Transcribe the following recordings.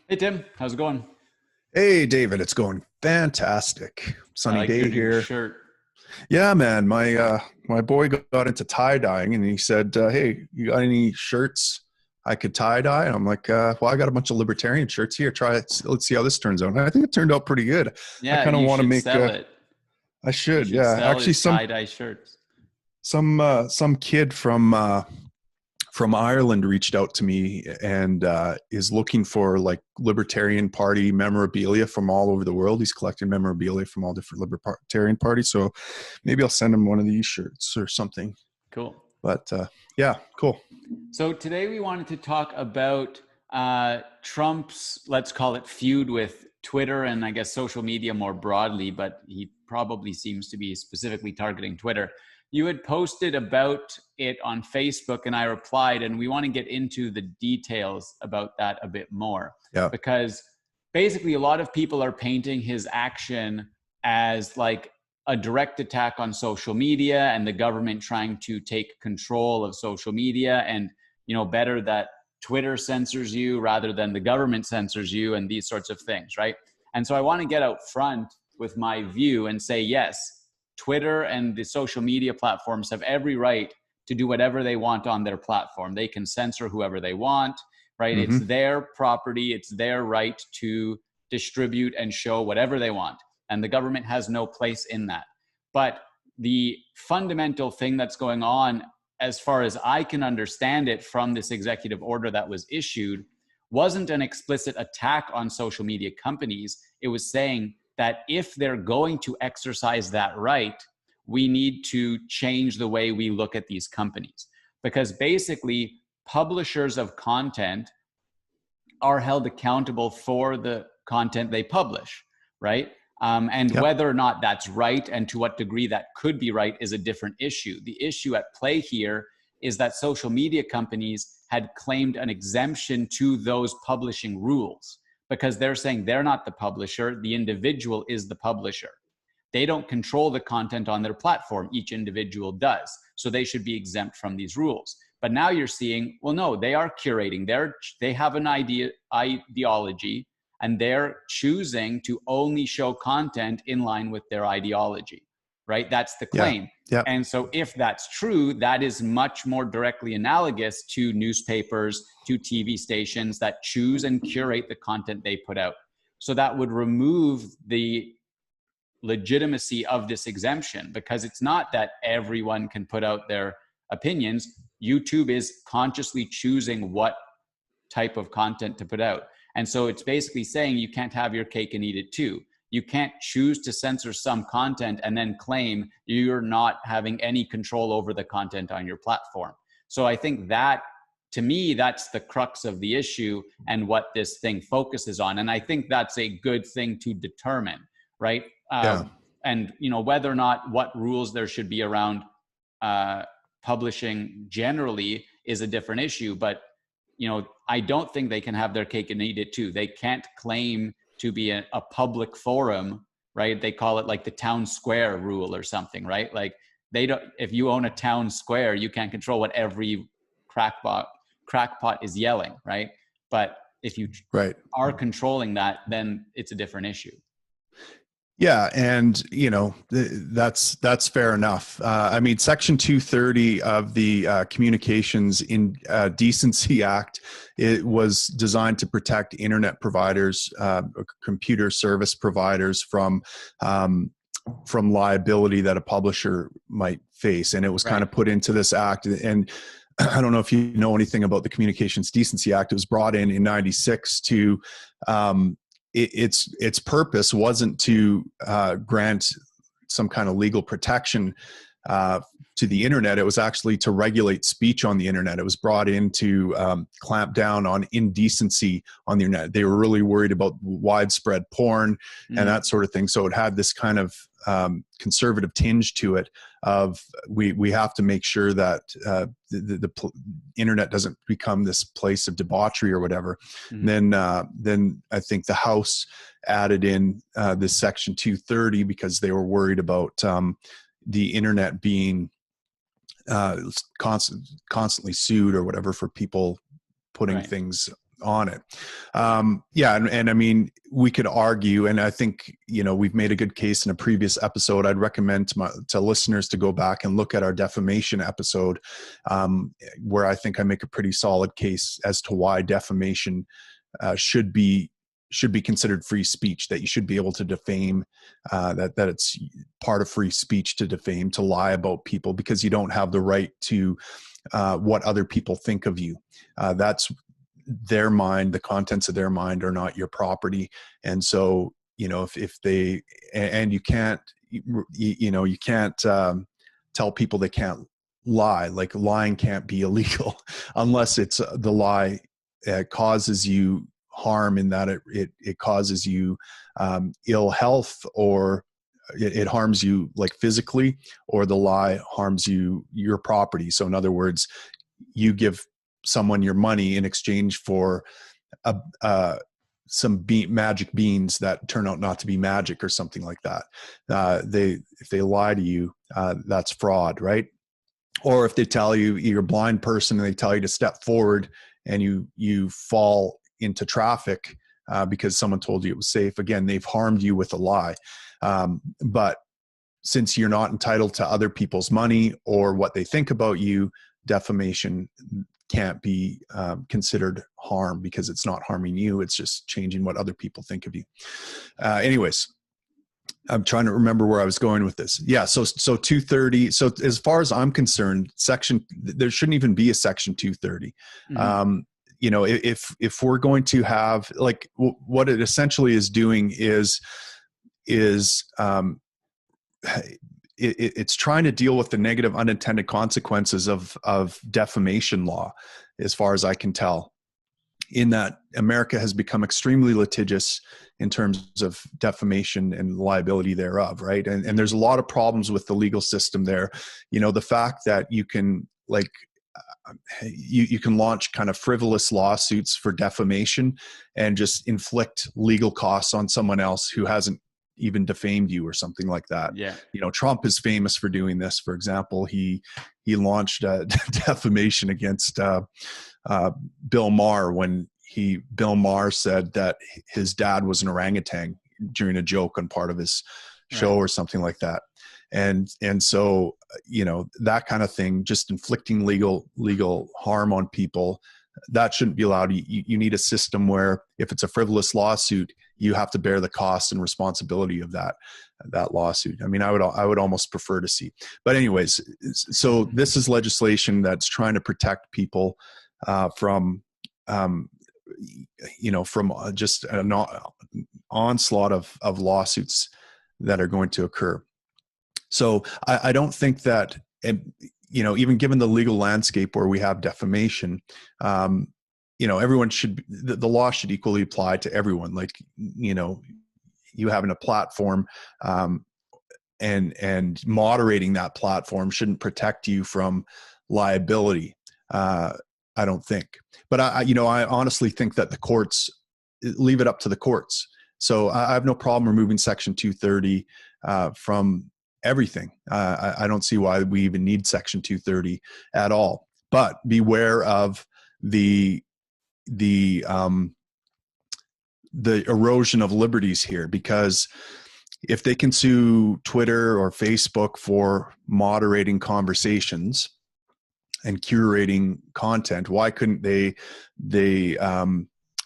Hey Tim, how's it going? Hey David, it's going fantastic. I Sunny like your day new here. shirt. Yeah, man. My boy got into tie dyeing, and he said, "Hey, you got any shirts I could tie dye?" And I'm like, "Well, I got a bunch of libertarian shirts here. Try it. Let's see how this turns out." And I think it turned out pretty good. I Yeah, kind of you want to should make. sell it. I You should. should Yeah, sell actually, his tie-dye shirts. some kid from Ireland reached out to me and is looking for like Libertarian Party memorabilia from all over the world. He's collecting memorabilia from all different Libertarian parties. So maybe I'll send him one of these shirts or something. Cool. But yeah, cool. So today we wanted to talk about Trump's, let's call it feud with Twitter and I guess social media more broadly, but he probably seems to be specifically targeting Twitter. You had posted about it on Facebook and I replied, and we want to get into the details about that a bit more Yeah. because basically a lot of people are painting his action as like a direct attack on social media and the government trying to take control of social media, and better that Twitter censors you rather than the government censors you and these sorts of things, right? And so I want to get out front with my view and say, yes, Twitter and the social media platforms have every right to do whatever they want on their platform. They can censor whoever they want, right? It's Mm-hmm. their property, it's their right to distribute and show whatever they want. And the government has no place in that. But the fundamental thing that's going on, as far as I can understand it from this executive order that was issued, wasn't an explicit attack on social media companies. It was saying that if they're going to exercise that right, we need to change the way we look at these companies. Because basically, publishers of content are held accountable for the content they publish, right? And Yeah. whether or not that's right and to what degree that could be right is a different issue. The issue at play here is that social media companies had claimed an exemption to those publishing rules because they're saying they're not the publisher, the individual is the publisher. They don't control the content on their platform, each individual does. So they should be exempt from these rules. But now you're seeing, well, no, they are curating. They have an ideology, and they're choosing to only show content in line with their ideology, right? That's the Yeah. claim. Yeah. And so if that's true, that is much more directly analogous to newspapers, to TV stations that choose and curate the content they put out. So that would remove the legitimacy of this exemption, because it's not that everyone can put out their opinions. YouTube is consciously choosing what type of content to put out. And so it's basically saying you can't have your cake and eat it too. You can't choose to censor some content and then claim you're not having any control over the content on your platform. So I think that, to me, that's the crux of the issue and what this thing focuses on. And I think that's a good thing to determine, right? Yeah. And whether or not what rules there should be around publishing generally is a different issue. But I don't think they can have their cake and eat it too. They can't claim to be a public forum, right? They call it like the town square rule or something, right? Like they don't. If you own a town square, you can't control what every crackpot is yelling, right? But if you Right. are controlling that, then it's a different issue. Yeah, and that's fair enough. I mean, Section 230 of the Communications in Decency Act, it was designed to protect internet providers, computer service providers from liability that a publisher might face, and it was kind Right. of put into this act. And I don't know if you know anything about the Communications Decency Act. It was brought in '96 to its purpose wasn't to grant some kind of legal protection to the internet. It was actually to regulate speech on the internet. It was brought in to clamp down on indecency on the internet. They were really worried about widespread porn and that sort of thing. So it had this kind of conservative tinge to it of we have to make sure that the internet doesn't become this place of debauchery or whatever. Then I think the House added in this Section 230 because they were worried about the internet being constantly sued or whatever for people putting Right. things on it. Yeah. And I mean, we could argue, and I think, we've made a good case in a previous episode. I'd recommend to listeners to go back and look at our defamation episode, where I think I make a pretty solid case as to why defamation should be considered free speech, that you should be able to defame, that it's part of free speech to defame, to lie about people, because you don't have the right to what other people think of you. That's their mind. The contents of their mind are not your property. And so, if they, and you can't, you can't tell people they can't lie. Like, lying can't be illegal unless it's the lie causes you harm, in that it causes you ill health, or it harms you like physically, or the lie harms your property. So in other words, you give someone your money in exchange for some magic beans that turn out not to be magic, or something like that. If they lie to you, that's fraud, right? Or if they tell you, you're a blind person, and they tell you to step forward, and you fall into traffic because someone told you it was safe. Again, they've harmed you with a lie. But since you're not entitled to other people's money or what they think about you, defamation can't be considered harm, because it's not harming you. It's just changing what other people think of you. Anyways, I'm trying to remember where I was going with this. Yeah. So 230. So as far as I'm concerned, there shouldn't even be a section 230. Mm-hmm. If we're going to have, like, what it essentially is doing is it's trying to deal with the negative unintended consequences of defamation law, as far as I can tell, in that America has become extremely litigious in terms of defamation and liability thereof, right? And there's a lot of problems with the legal system there. The fact that you can, like, you can launch kind of frivolous lawsuits for defamation and just inflict legal costs on someone else who hasn't even defamed you or something like that. Yeah. Trump is famous for doing this. For example, he launched a defamation against Bill Maher when Bill Maher said that his dad was an orangutan during a joke on part of his show, or something like that. And so, that kind of thing, just inflicting legal harm on people, that shouldn't be allowed. You need a system where, if it's a frivolous lawsuit, you have to bear the cost and responsibility of that lawsuit. I mean, I would almost prefer to see. But anyways, so this is legislation that's trying to protect people from just an onslaught of lawsuits that are going to occur. So I don't think that, even given the legal landscape where we have defamation, everyone the law should equally apply to everyone. Like, you having a platform, and moderating that platform shouldn't protect you from liability. I don't think, but I honestly think that the courts, leave it up to the courts. So I have no problem removing Section 230 from everything. I don't see why we even need Section 230 at all. But beware of the erosion of liberties here, because if they can sue Twitter or Facebook for moderating conversations and curating content, why couldn't they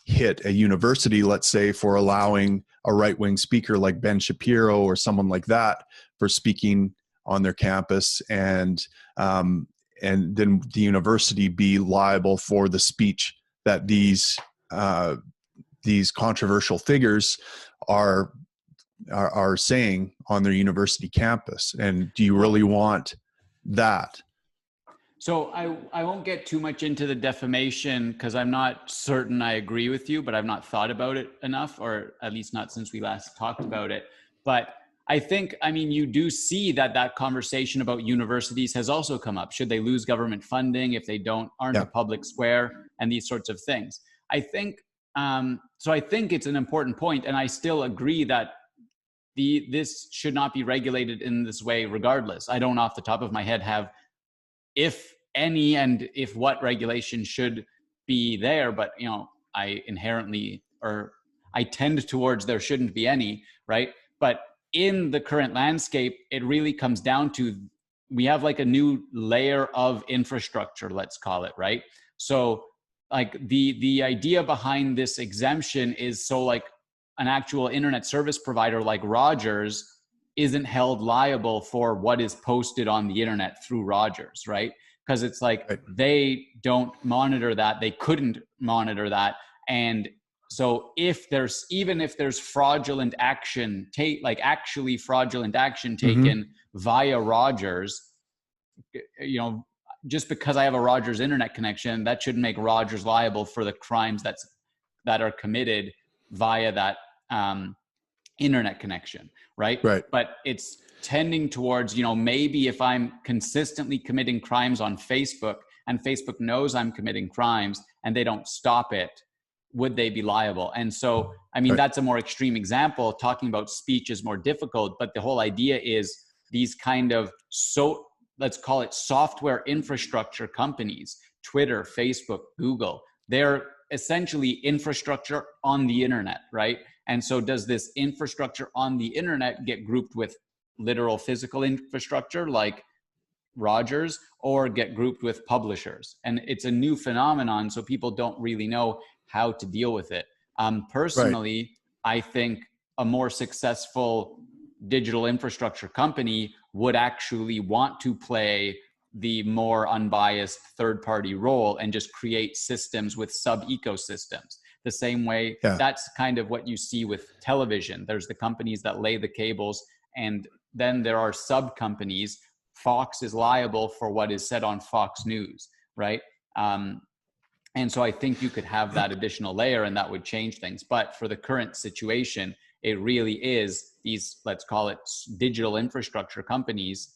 hit a university, let's say, for allowing a right-wing speaker like Ben Shapiro or someone like that for speaking on their campus, and then the university be liable for the speech that these controversial figures are saying on their university campus? And do you really want that? So I won't get too much into the defamation, because I'm not certain I agree with you, but I've not thought about it enough, or at least not since we last talked about it. But I think, you do see that conversation about universities has also come up. Should they lose government funding if they aren't a public square, and these sorts of things? I think, so I think it's an important point, and I still agree that this should not be regulated in this way regardless. I don't off the top of my head have if any and if what regulation should be there, but I inherently, or I tend towards there shouldn't be any, right? But in the current landscape, it really comes down to, we have like a new layer of infrastructure, let's call it, right? So like the idea behind this exemption is so like an actual internet service provider like Rogers isn't held liable for what is posted on the internet through Rogers, right? Because it's like they don't monitor that, they couldn't monitor that. And so even if there's fraudulent action, actually fraudulent action taken via Rogers, you know, just because I have a Rogers internet connection, that shouldn't make Rogers liable for the crimes that are committed via that internet connection, right? But it's tending towards, you know, maybe if I'm consistently committing crimes on Facebook and Facebook knows I'm committing crimes and they don't stop it, would they be liable? And so, I mean, that's a more extreme example. Talking about speech is more difficult, but the whole idea is these kind of, so let's call it software infrastructure companies, Twitter, Facebook, Google, they're essentially infrastructure on the internet, right? And so does this infrastructure on the internet get grouped with literal physical infrastructure like Rogers, or get grouped with publishers? And it's a new phenomenon, so people don't really know how to deal with it. Personally, I think a more successful digital infrastructure company would actually want to play the more unbiased third-party role and just create systems with sub-ecosystems. The same way, that's kind of what you see with television. There's the companies that lay the cables, and then there are sub-companies. Fox is liable for what is said on Fox News, right? And so I think you could have that additional layer and that would change things. But for the current situation, it really is these, let's call it digital infrastructure companies.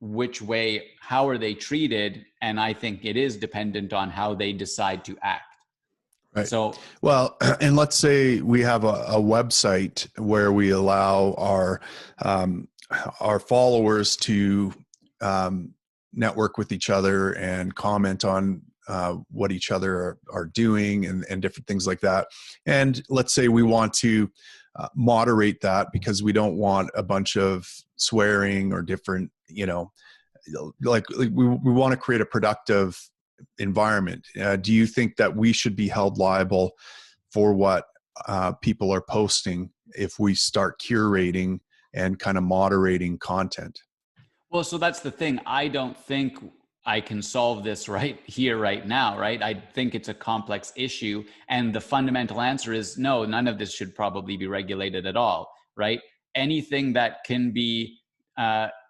How are they treated? And I think it is dependent on how they decide to act. Right. So, well, and let's say we have a website where we allow our followers to network with each other and comment on what each other are doing and different things like that. And let's say we want to moderate that because we don't want a bunch of swearing or different, you know, like we want to create a productive environment. Do you think that we should be held liable for what people are posting if we start curating and kind of moderating content? Well, so that's the thing. I don't think I can solve this right here, right now, right? I think it's a complex issue. And the fundamental answer is no, none of this should probably be regulated at all, right? Anything that can be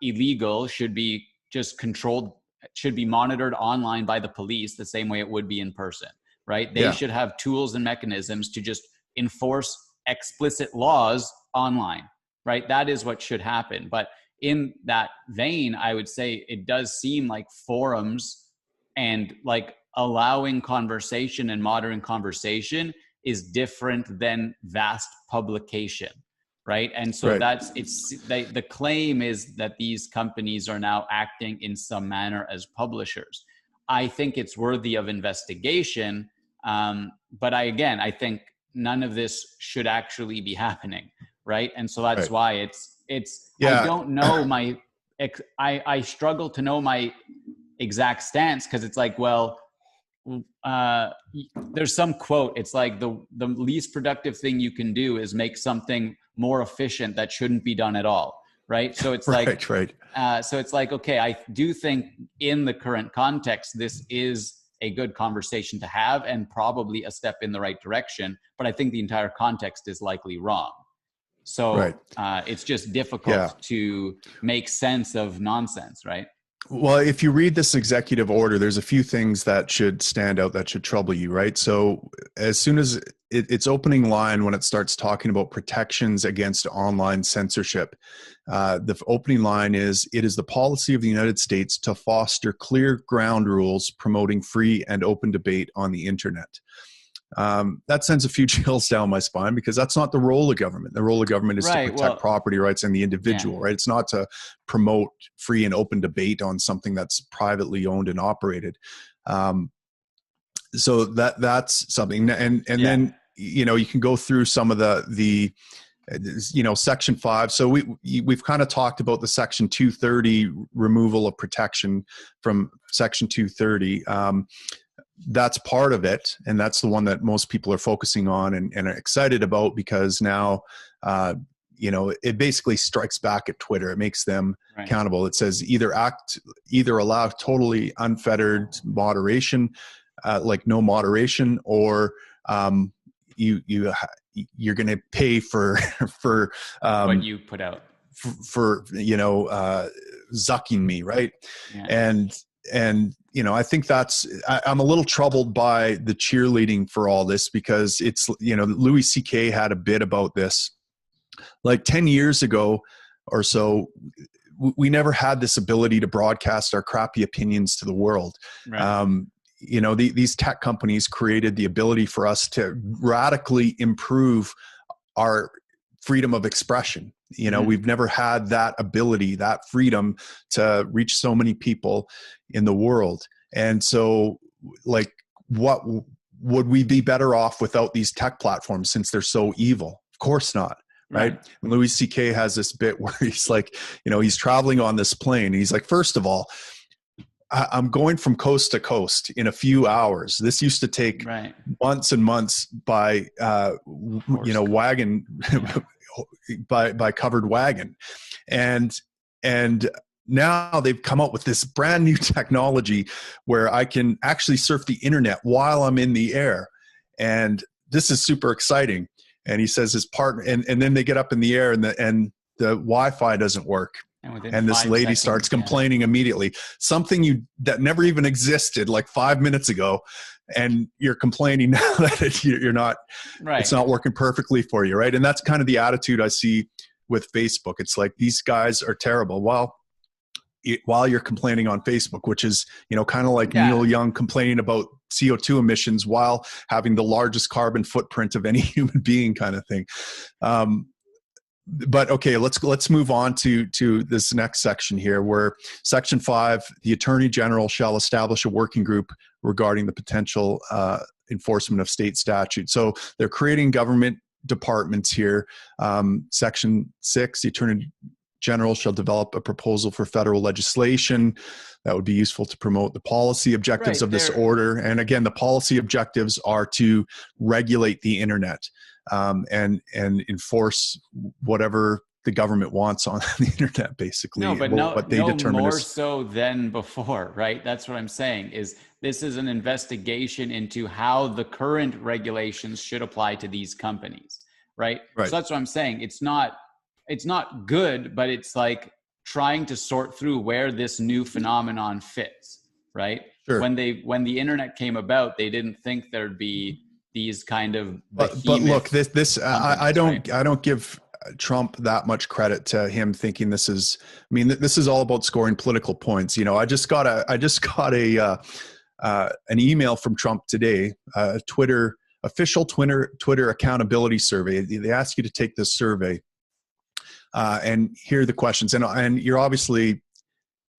illegal should be just controlled, should be monitored online by the police the same way it would be in person, right? They should have tools and mechanisms to just enforce explicit laws online, right? That is what should happen. But in that vein, I would say it does seem like forums and like allowing conversation and modern conversation is different than vast publication, right? And so the claim is that these companies are now acting in some manner as publishers. I think it's worthy of investigation, but I think none of this should actually be happening, right? And so that's why it's I don't know I struggle to know my exact stance, because it's like, well, there's some quote, it's like the least productive thing you can do is make something more efficient that shouldn't be done at all, right? So it's like, so it's like, okay, I do think in the current context, this is a good conversation to have and probably a step in the right direction, but I think the entire context is likely wrong. So it's just difficult to make sense of nonsense, right? Well, if you read this executive order, there's a few things that should stand out that should trouble you, right? So as soon as its opening line, when it starts talking about protections against online censorship, the opening line is, "It is the policy of the United States to foster clear ground rules promoting free and open debate on the internet." That sends a few chills down my spine, because that's not the role of government. The role of government is to protect property rights and the individual, right? It's not to promote free and open debate on something that's privately owned and operated. So that's something. And then, you know, you can go through some of the you know, Section 5. So we've kind of talked about the Section 230 removal of protection from Section 230. That's part of it, and that's the one that most people are focusing on and are excited about, because now, you know, it basically strikes back at Twitter. It makes them accountable. It says either allow totally unfettered moderation, like no moderation, or you're going to pay for what you put out, for you know, zucking me, right? And you know, I think I'm a little troubled by the cheerleading for all this, because it's, you know, Louis C.K. had a bit about this like 10 years ago or so. We never had this ability to broadcast our crappy opinions to the world. You know, these tech companies created the ability for us to radically improve our freedom of expression. You know, we've never had that ability, that freedom to reach so many people in the world. And so, like, what would we be better off without these tech platforms, since they're so evil? Of course not. Right. And Louis C.K. has this bit where he's like, you know, he's traveling on this plane. And he's like, first of all, I'm going from coast to coast in a few hours. This used to take months and months by, you know, wagon, by covered wagon. And now they've come up with this brand new technology where I can actually surf the internet while I'm in the air. And this is super exciting. And he says his partner, and then they get up in the air and the Wi-Fi doesn't work. And this lady starts complaining immediately. Something that never even existed like 5 minutes ago, and you're complaining now that you're not, it's not working perfectly for you, right? And that's kind of the attitude I see with Facebook. It's like, these guys are terrible. Well, while you're complaining on Facebook, which is, you know, kind of like Neil Young complaining about CO2 emissions while having the largest carbon footprint of any human being, kind of thing. But okay, let's move on to this next section here, where Section 5, the Attorney General shall establish a working group regarding the potential enforcement of state statute. So they're creating government departments here. Section 6, the Attorney General shall develop a proposal for federal legislation that would be useful to promote the policy objectives of this order. And again, the policy objectives are to regulate the internet and enforce whatever the government wants on the internet, basically. No, but what they determine more so than before, right? That's what I'm saying. Is this is an investigation into how the current regulations should apply to these companies, right? So that's what I'm saying. It's not good, but it's like trying to sort through where this new phenomenon fits, right? Sure. When the internet came about, they didn't think there'd be these kind of but look, I don't give Trump that much credit to him thinking this is, I mean, this is all about scoring political points. You know, I just got an email from Trump today, official Twitter accountability survey. They ask you to take this survey. And here are the questions. And you're obviously,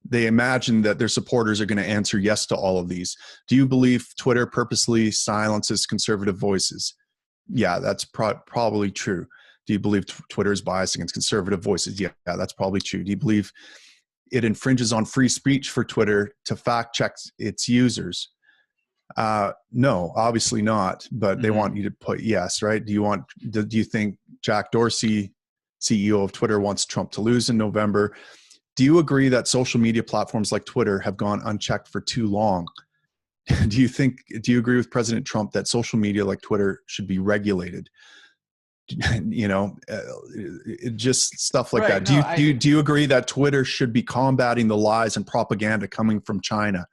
they imagine that their supporters are going to answer yes to all of these. Do you believe Twitter purposely silences conservative voices? Yeah, that's probably true. Do you believe Twitter is biased against conservative voices? Yeah, that's probably true. Do you believe it infringes on free speech for Twitter to fact check its users? No, obviously not. But they want you to put yes, right? Do you think Jack Dorsey, CEO of Twitter, wants Trump to lose in November? Do you agree that social media platforms like Twitter have gone unchecked for too long? Do you agree with President Trump that social media like Twitter should be regulated? You know, just stuff like that. Do you agree that Twitter should be combating the lies and propaganda coming from China?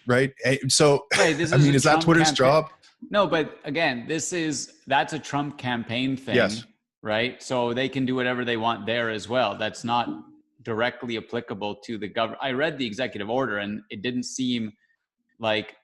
Right. So, I mean, is that Twitter's job? No, but again, that's a Trump campaign thing. Yes. Right. So they can do whatever they want there as well. That's not directly applicable to the government. I read the executive order and it didn't seem like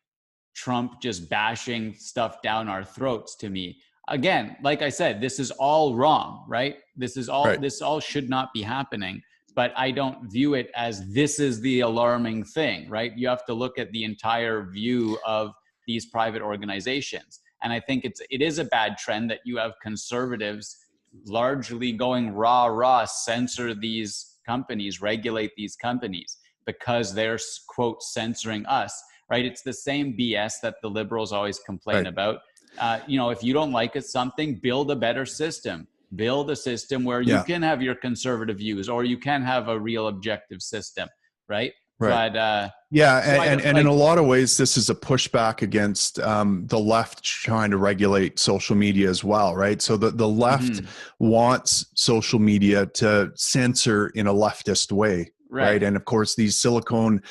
Trump just bashing stuff down our throats to me. Again, like I said, this is all wrong, right? This all should not be happening, but I don't view it as this is the alarming thing, right? You have to look at the entire view of these private organizations. And I think it is a bad trend that you have conservatives largely going rah, censor these companies, regulate these companies because they're, quote, censoring us, right? It's the same BS that the liberals always complain about. If you don't like something, build a better system. Build a system where you can have your conservative views, or you can have a real objective system, right? Right. But and in a lot of ways, this is a pushback against the left trying to regulate social media as well, right? So the left wants social media to censor in a leftist way, right? And of course, these silicone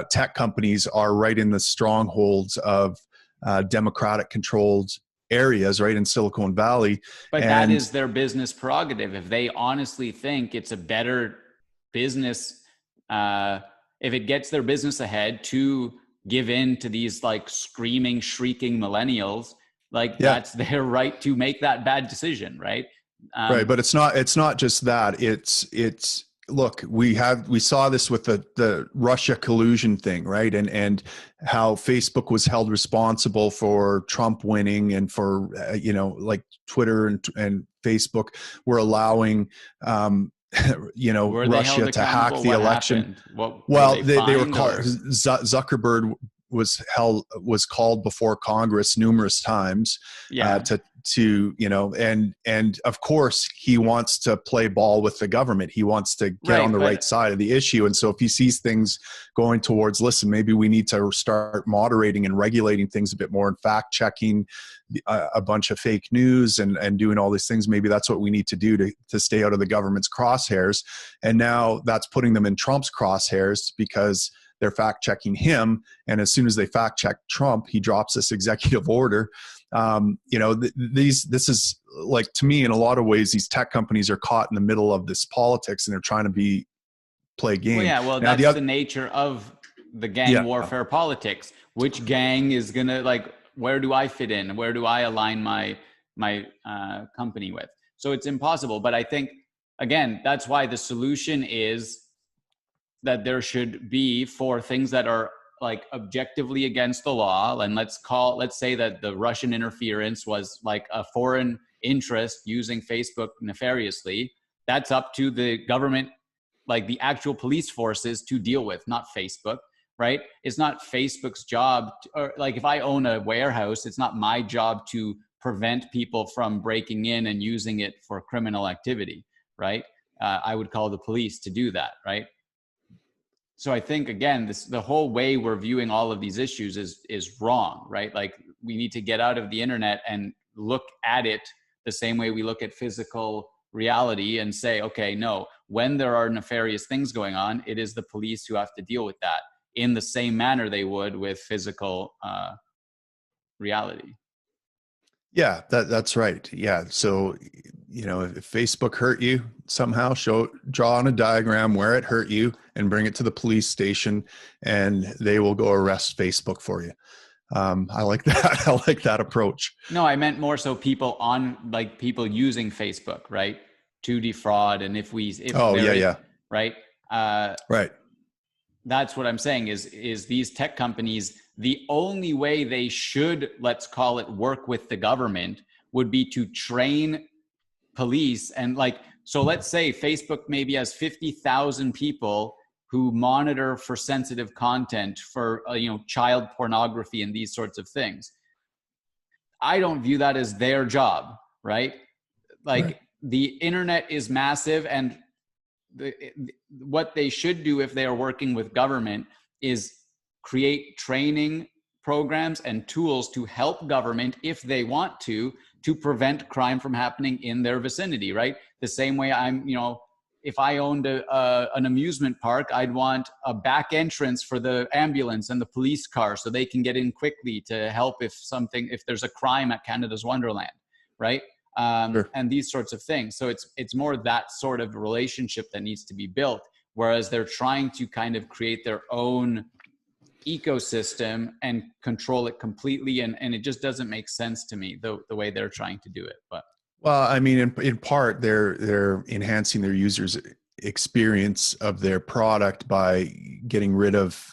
tech companies are right in the strongholds of Democratic-controlled areas, right, in Silicon Valley. But that is their business prerogative. If they honestly think it's a better business, if it gets their business ahead to give in to these like screaming, shrieking millennials, like that's their right to make that bad decision, right? Right, but it's not just that. It's look, we saw this with the Russia collusion thing, right? And how Facebook was held responsible for Trump winning, and for like Twitter and Facebook were allowing Russia to hack the election. They were called. Zuckerberg was called before Congress numerous times to and of course he wants to play ball with the government. He wants to get on the right side of the issue. And so if he sees things going towards, listen, maybe we need to start moderating and regulating things a bit more, and fact checking a bunch of fake news and doing all these things, maybe that's what we need to do to stay out of the government's crosshairs. And now that's putting them in Trump's crosshairs because they're fact checking him. And as soon as they fact check Trump, he drops this executive order. This is like, to me, in a lot of ways, these tech companies are caught in the middle of this politics, and they're trying to play a game. That's the nature of the gang warfare politics. Which gang is gonna, like, where do I fit in? Where do I align my company with? So it's impossible. But I think, again, that's why the solution is that there should be, for things that are like objectively against the law, and let's say that the Russian interference was like a foreign interest using Facebook nefariously, that's up to the government, like the actual police forces, to deal with, not Facebook, right? It's not Facebook's job or like, if I own a warehouse, it's not my job to prevent people from breaking in and using it for criminal activity, right? I would call the police to do that, right? So I think, again, the whole way we're viewing all of these issues is wrong, right? Like, we need to get out of the internet and look at it the same way we look at physical reality and say, okay, no, when there are nefarious things going on, it is the police who have to deal with that in the same manner they would with physical reality. Yeah, that's right. Yeah. So, if Facebook hurt you somehow, draw on a diagram where it hurt you and bring it to the police station, and they will go arrest Facebook for you. I like that. I like that approach. No, I meant more so people using Facebook, right, to defraud. And right. Right. That's what I'm saying is these tech companies, the only way they should, let's call it, work with the government would be to train police. And so let's say Facebook maybe has 50,000 people who monitor for sensitive content, for child pornography and these sorts of things. I don't view that as their job, right? The internet is massive, and what they should do if they are working with government is create training programs and tools to help government, if they want to prevent crime from happening in their vicinity, right? The same way if I owned an amusement park, I'd want a back entrance for the ambulance and the police car so they can get in quickly to help if there's a crime at Canada's Wonderland, right? Sure. And these sorts of things. So it's more that sort of relationship that needs to be built, whereas they're trying to kind of create their own ecosystem and control it completely. And it just doesn't make sense to me, the way they're trying to do it. But well, I mean, in part, they're enhancing their users' experience of their product by getting rid of,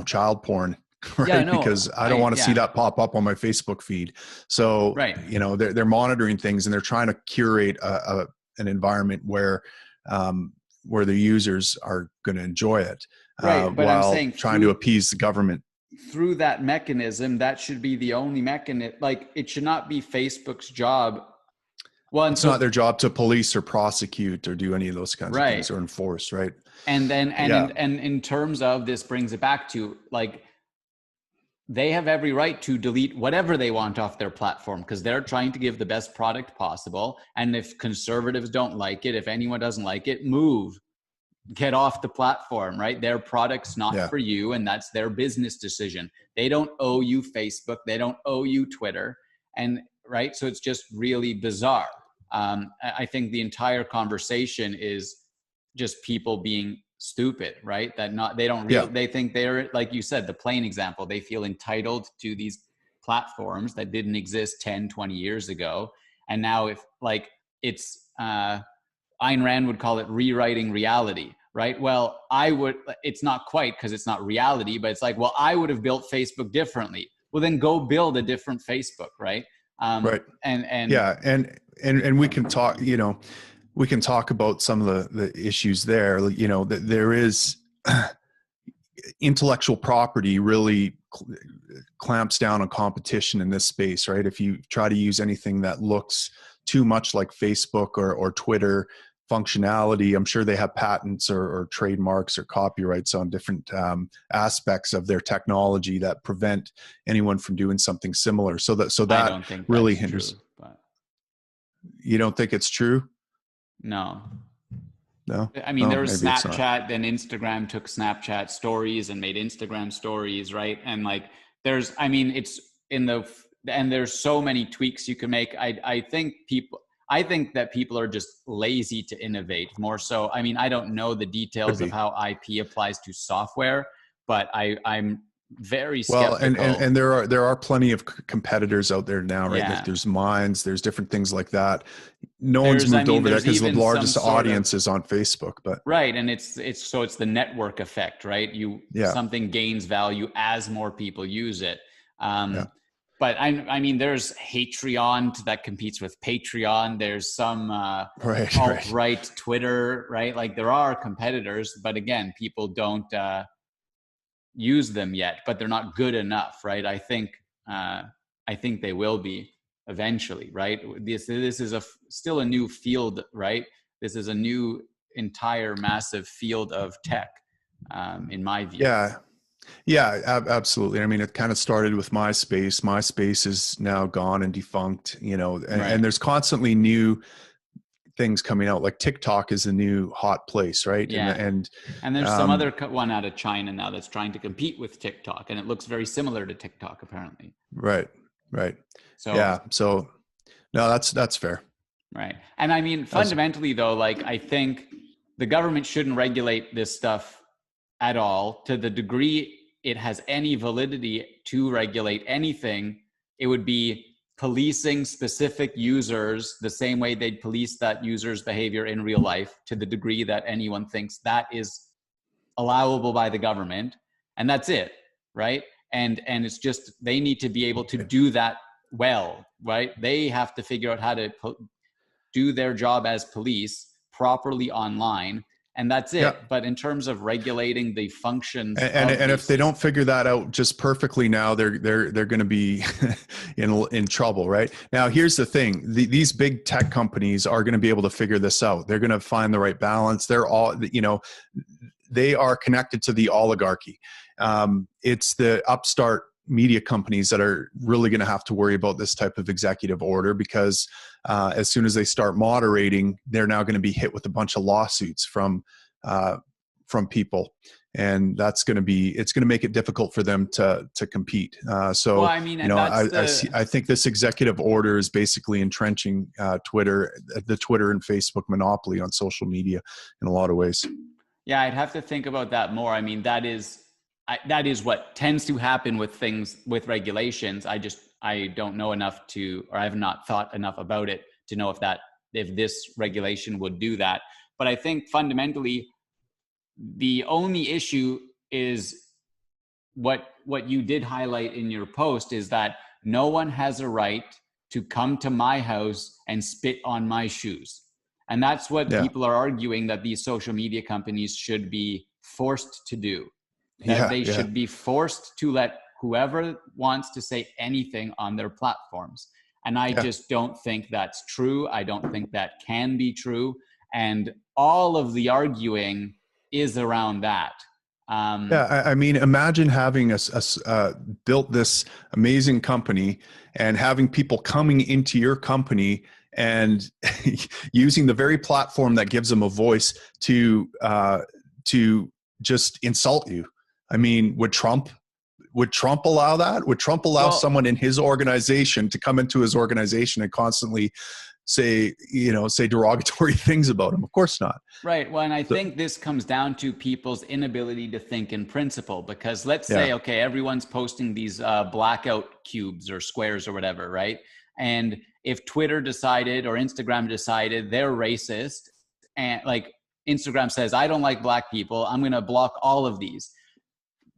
child porn right? no, Because I don't want to see that pop up on my Facebook feed. So, right. They're monitoring things, and they're trying to curate an environment where the users are going to enjoy it, Right. But I'm while saying trying to appease the government. through that mechanism, that should be the only mechanism. Like, it should not be Facebook's job. Well, and It's so, not their job to police or prosecute or do any of those kinds of right. things, or enforce, right? And then, Yeah. and in terms of, this brings it back to, like, they have every right to delete whatever they want off their platform, because they're trying to give the best product possible. And if conservatives don't like it, if anyone doesn't like it, get off the platform, right? Their product's not for you, and that's their business decision. They don't owe you Facebook. They don't owe you Twitter. And right. So it's just really bizarre. I think the entire conversation is just people being stupid, right? They think they're, like you said, the plain example, they feel entitled to these platforms that didn't exist 10, 20 years ago. And now, if like, it's, Ayn Rand would call it rewriting reality, right? Well, it's not quite, because it's not reality, but it's like, well, I would have built Facebook differently. Well, then go build a different Facebook, right? Right. And yeah. And we can talk, we can talk about some of the issues there, that there is intellectual property really clamps down on competition in this space, right? If you try to use anything that looks too much like Facebook or Twitter functionality, I'm sure they have patents or trademarks or copyrights on different aspects of their technology that prevent anyone from doing something similar. So that really hinders. True, but you don't think it's true? No. I No, mean, there was Snapchat, then Instagram took Snapchat stories and made Instagram stories, right? And like, there's so many tweaks you can make. I think that people are just lazy to innovate more so. I mean, I don't know the details of how IP applies to software, but I'm very skeptical. Well, and there are plenty of competitors out there now, right? Yeah. There's Minds, there's different things like that. No one's moved over there because the largest audience is on Facebook, but right. And it's the network effect, right? Something gains value as more people use it. But I mean, there's Hatreon that competes with Patreon. There's some alt-right Twitter, right? Like, there are competitors, but again, people don't use them yet, but they're not good enough, right? I think they will be eventually, right? This is still a new field, right? This is a new entire massive field of tech, in my view. Yeah, absolutely. I mean, it kind of started with MySpace. MySpace is now gone and defunct, and there's constantly new things coming out. Like TikTok is a new hot place, right? Yeah. And there's some other one out of China now that's trying to compete with TikTok, and it looks very similar to TikTok, apparently. Right. So no, that's fair. Right. And I mean, fundamentally though, like, I think the government shouldn't regulate this stuff at all. To the degree it has any validity to regulate anything, it would be policing specific users the same way they'd police that user's behavior in real life, to the degree that anyone thinks that is allowable by the government. And that's it, right? And it's just, they need to be able to do that well, right? They have to figure out how to do their job as police properly online. And that's it. Yeah. But in terms of regulating the functions, and if they don't figure that out just perfectly now, they're going to be in trouble, right? Now, here's the thing: these big tech companies are going to be able to figure this out. They're going to find the right balance. They're all, they are connected to the oligarchy. It's the upstart media companies that are really going to have to worry about this type of executive order, because as soon as they start moderating, they're now going to be hit with a bunch of lawsuits from people, and it's going to make it difficult for them to compete. So, well, I mean, I think this executive order is basically entrenching the Twitter and Facebook monopoly on social media in a lot of ways. Yeah, I'd have to think about that more. I mean, that is what tends to happen with things, with regulations. I don't know enough or I have not thought enough about it to know if this regulation would do that. But I think fundamentally, the only issue is what what you did highlight in your post is that no one has a right to come to my house and spit on my shoes. And that's what people are arguing that these social media companies should be forced to do. That they should be forced to let whoever wants to say anything on their platforms. And I just don't think that's true. I don't think that can be true. And all of the arguing is around that. I mean, imagine having built this amazing company and having people coming into your company and using the very platform that gives them a voice to just insult you. I mean, would Trump allow that? Would Trump allow someone in his organization to come into his organization and constantly say derogatory things about him? Of course not. Right. Well, and I think this comes down to people's inability to think in principle, because let's say, okay, everyone's posting these blackout cubes or squares or whatever, right? And if Twitter decided or Instagram decided they're racist, and like Instagram says, I don't like black people, I'm going to block all of these.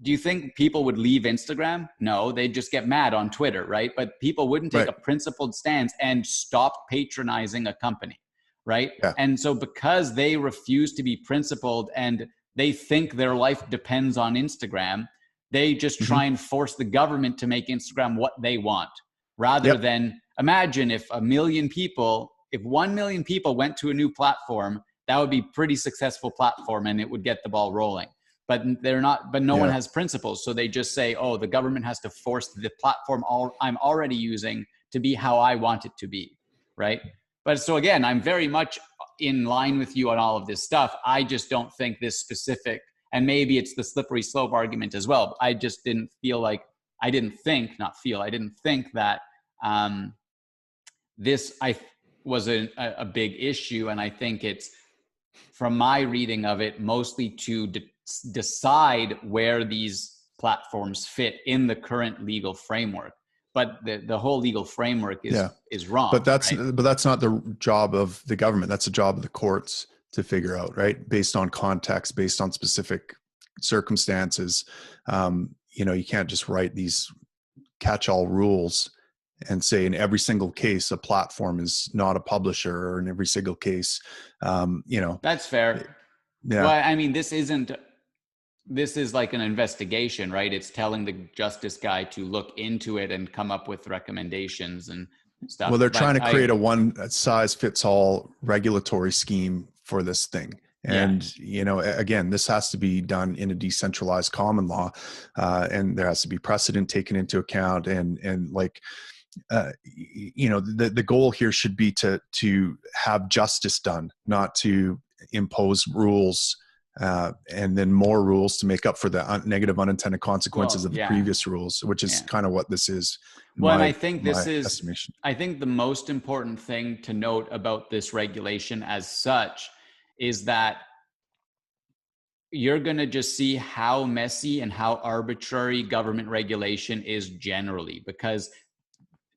Do you think people would leave Instagram? No, they'd just get mad on Twitter, right? But people wouldn't take a principled stance and stop patronizing a company, right? Yeah. And so because they refuse to be principled and they think their life depends on Instagram, they just try and force the government to make Instagram what they want, rather than imagine if 1 million people went to a new platform, that would be a pretty successful platform and it would get the ball rolling. But they're not, but no one has principles. So they just say, oh, the government has to force the platform I'm already using to be how I want it to be, right? But so again, I'm very much in line with you on all of this stuff. I just don't think this specific, and maybe it's the slippery slope argument as well. I just didn't feel like, I didn't think that this was a big issue. And I think it's, from my reading of it, mostly to decide where these platforms fit in the current legal framework. But the whole legal framework is wrong. But that's not the job of the government. That's the job of the courts to figure out, right? Based on context, based on specific circumstances. You can't just write these catch-all rules and say in every single case a platform is not a publisher, or in every single case, That's fair. Yeah. Well, I mean, this is like an investigation, right? It's telling the justice guy to look into it and come up with recommendations and stuff. Well, they're trying to create a one-size-fits-all regulatory scheme for this thing. And, again, this has to be done in a decentralized common law, and there has to be precedent taken into account. And like, the goal here should be to have justice done, not to impose rules and then more rules to make up for the negative unintended consequences of the previous rules, which is kind of what this is. Well, and I think I think the most important thing to note about this regulation as such is that you're going to just see how messy and how arbitrary government regulation is generally, because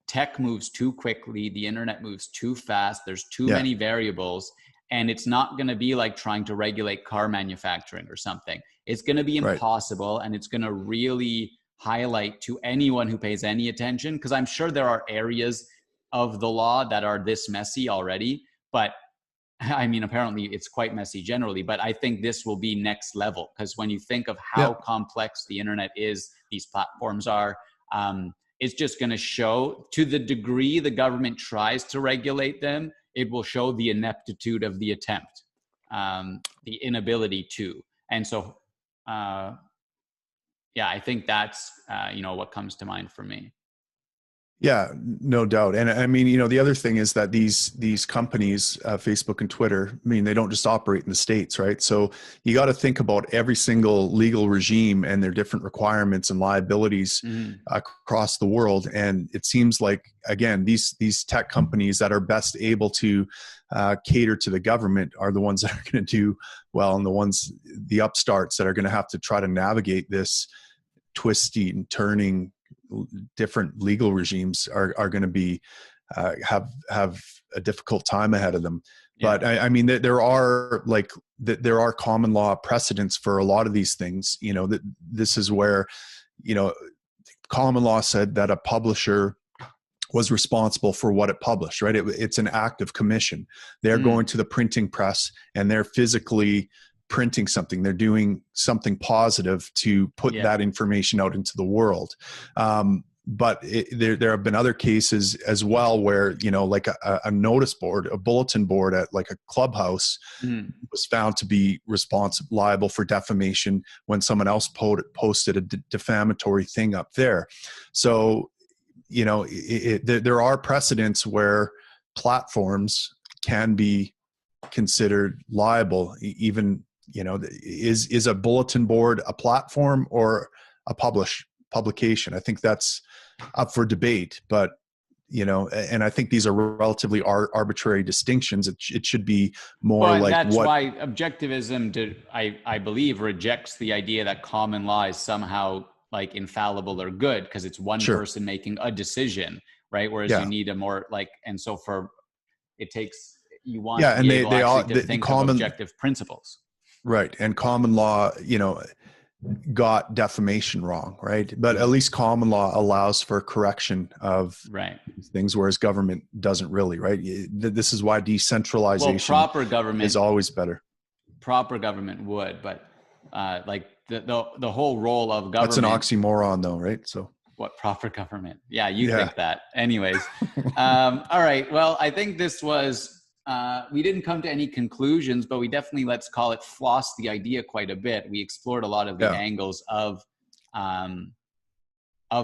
tech moves too quickly, the internet moves too fast, there's too many variables. And it's not going to be like trying to regulate car manufacturing or something. It's going to be impossible, and it's going to really highlight to anyone who pays any attention, because I'm sure there are areas of the law that are this messy already. But I mean, apparently it's quite messy generally. But I think this will be next level, because when you think of how complex the internet is, these platforms are, it's just going to show, to the degree the government tries to regulate them, it will show the ineptitude of the attempt, the inability to. And so, I think that's, what comes to mind for me. Yeah, no doubt. And I mean, the other thing is that these companies, Facebook and Twitter, I mean, they don't just operate in the States, right? So you got to think about every single legal regime and their different requirements and liabilities across the world. And it seems like, again, these tech companies that are best able to cater to the government are the ones that are going to do well, and the upstarts that are going to have to try to navigate this twisty and turning different legal regimes are going to be have a difficult time ahead of them. But I mean, there are common law precedents for a lot of these things. That this is where common law said that a publisher was responsible for what it published, right? It's an act of commission. They're going to the printing press and they're physically printing something. They're doing something positive to put that information out into the world. But there have been other cases as well where, like a notice board, a bulletin board at like a clubhouse was found to be liable for defamation when someone else posted a defamatory thing up there. So, there are precedents where platforms can be considered liable. Even, is a bulletin board a platform or a publication? I think that's up for debate, but and I think these are relatively arbitrary distinctions. It should be more like that's why objectivism, I believe, rejects the idea that common law is somehow like infallible or good, because it's one person making a decision, right? Whereas you need a more and so you want to be able to think of objective principles. Right. And common law, got defamation wrong, right? But at least common law allows for correction of things, whereas government doesn't really, right? This is why decentralization proper government is always better. Proper government would, but the whole role of government. That's an oxymoron though, right? So what, proper government? Yeah, you think that. Anyways. All right. Well, I think this was, we didn't come to any conclusions, but we definitely, let's call it, floss the idea quite a bit. We explored a lot of the angles of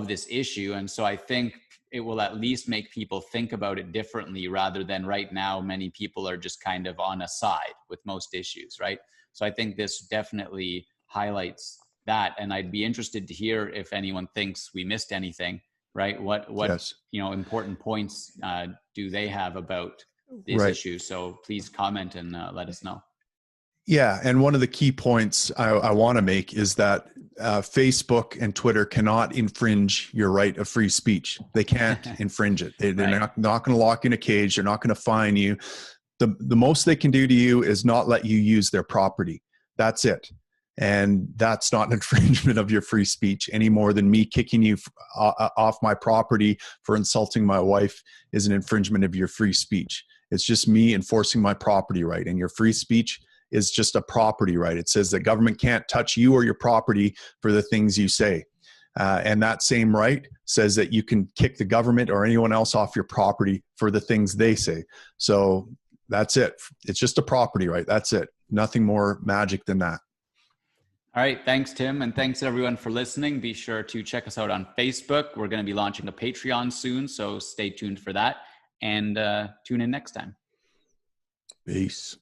this issue. And so I think it will at least make people think about it differently, rather than right now, many people are just kind of on a side with most issues, right? So I think this definitely highlights that. And I'd be interested to hear if anyone thinks we missed anything, right? What important points do they have about this issue? So please comment and let us know. Yeah. And one of the key points I want to make is that Facebook and Twitter cannot infringe your right of free speech. They can't infringe it. They're not going to lock you in a cage. They're not going to fine you. The most they can do to you is not let you use their property. That's it. And that's not an infringement of your free speech any more than me kicking you off my property for insulting my wife is an infringement of your free speech. It's just me enforcing my property right. And your free speech is just a property right. It says that government can't touch you or your property for the things you say. And that same right says that you can kick the government or anyone else off your property for the things they say. So that's it. It's just a property right. That's it. Nothing more magic than that. All right. Thanks, Tim. And thanks everyone for listening. Be sure to check us out on Facebook. We're going to be launching a Patreon soon, so stay tuned for that, and tune in next time. Peace.